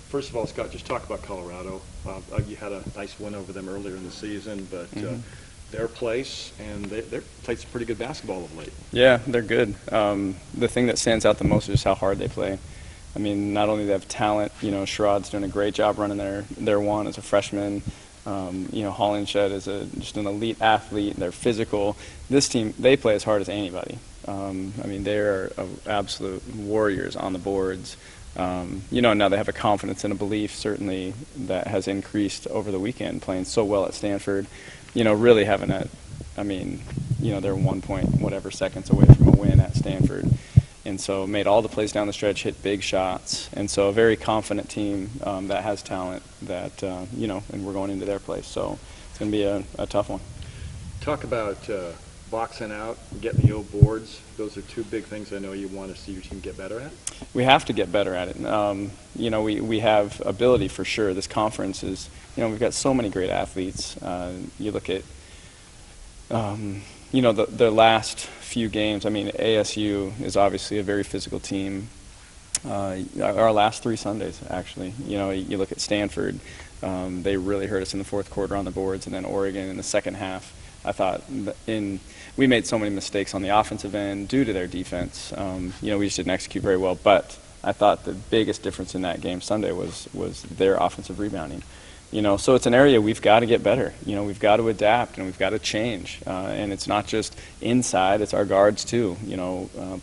First of all, Scott, just talk about Colorado. You had a nice win over them earlier in the season, but their place, and they've played some pretty good basketball of late. Yeah, they're good. The thing that stands out the most is how hard they play. I mean, not only do they have talent, Sherrod's doing a great job running their one as a freshman. Hollingshed is just an elite athlete. They're physical. This team, they play as hard as anybody. They are absolute warriors on the boards. Now they have a confidence and a belief, certainly, that has increased over the weekend, playing so well at Stanford. Really having they're 1 point whatever seconds away from a win at Stanford. And so made all the plays down the stretch, hit big shots. And so a very confident team that has talent that, and we're going into their place. So it's going to be a tough one. Talk about boxing out, getting the old boards. Those are two big things I know you want to see your team get better at. We have to get better at it. We have ability for sure. This conference is, we've got so many great athletes. You look at, the last few games. ASU is obviously a very physical team. Our last 3 Sundays, actually. You look at Stanford. They really hurt us in the fourth quarter on the boards, and then Oregon in the second half. I thought we made so many mistakes on the offensive end due to their defense. We just didn't execute very well. But I thought the biggest difference in that game Sunday was their offensive rebounding. So it's an area we've got to get better. We've got to adapt and we've got to change. And it's not just inside; it's our guards too.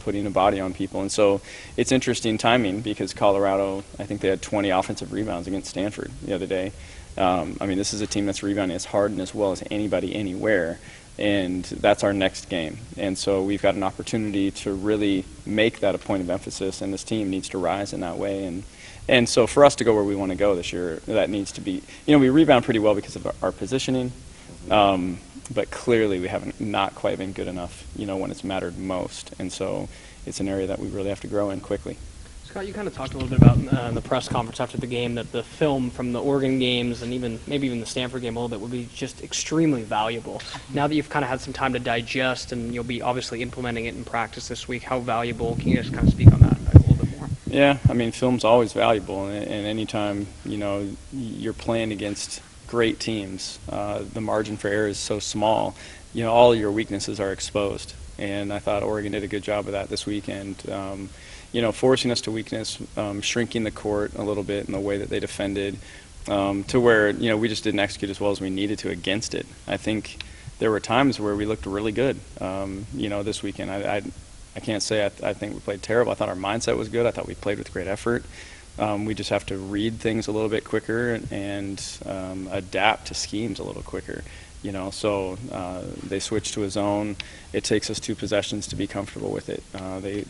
Putting a body on people. And so it's interesting timing because Colorado, I think they had 20 offensive rebounds against Stanford the other day. This is a team that's rebounding as hard and as well as anybody anywhere, and that's our next game. And so we've got an opportunity to really make that a point of emphasis, and this team needs to rise in that way. And so for us to go where we want to go this year, that needs to be, we rebound pretty well because of our positioning, but clearly we haven't not quite been good enough, when it's mattered most. And so it's an area that we really have to grow in quickly. Scott, you kind of talked a little bit about in the press conference after the game that the film from the Oregon games and maybe even the Stanford game a little bit would be just extremely valuable. Now that you've kind of had some time to digest and you'll be obviously implementing it in practice this week, how valuable? Can you just kind of speak on that a little bit more? Yeah, film's always valuable, and anytime you're playing against great teams, the margin for error is so small. All of your weaknesses are exposed, and I thought Oregon did a good job of that this weekend. Forcing us to weakness, shrinking the court a little bit in the way that they defended, to where, we just didn't execute as well as we needed to against it. I think there were times where we looked really good, this weekend. I can't say I think we played terrible. I thought our mindset was good. I thought we played with great effort. We just have to read things a little bit quicker and adapt to schemes a little quicker. So they switch to a zone. It takes us 2 possessions to be comfortable with it.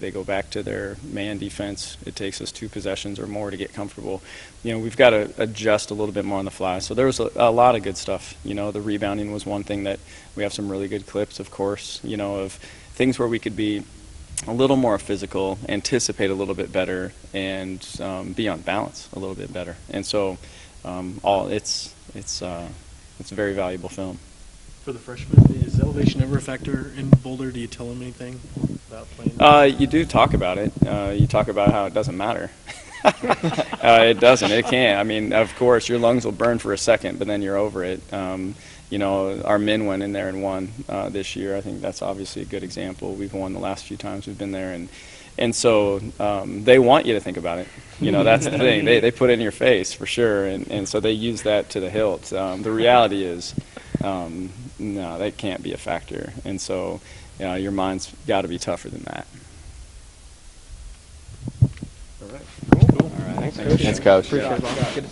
They go back to their man defense. It takes us 2 possessions or more to get comfortable. We've got to adjust a little bit more on the fly. So there was a lot of good stuff. The rebounding was one thing that we have some really good clips, of course, of things where we could be a little more physical, anticipate a little bit better, and be on balance a little bit better. And so it's a very valuable film. For the freshmen, is elevation ever a factor in Boulder? Do you tell them anything about playing? You do talk about it. You talk about how it doesn't matter. It doesn't. It can't. Of course, your lungs will burn for a second, but then you're over it. Our men went in there and won this year. I think that's obviously a good example. We've won the last few times we've been there, and so they want you to think about it. That's the thing. They put it in your face for sure, and so they use that to the hilt. The reality is, no, that can't be a factor, and so your mind's got to be tougher than that. All right. Cool. All right. Thanks, Coach. Appreciate it.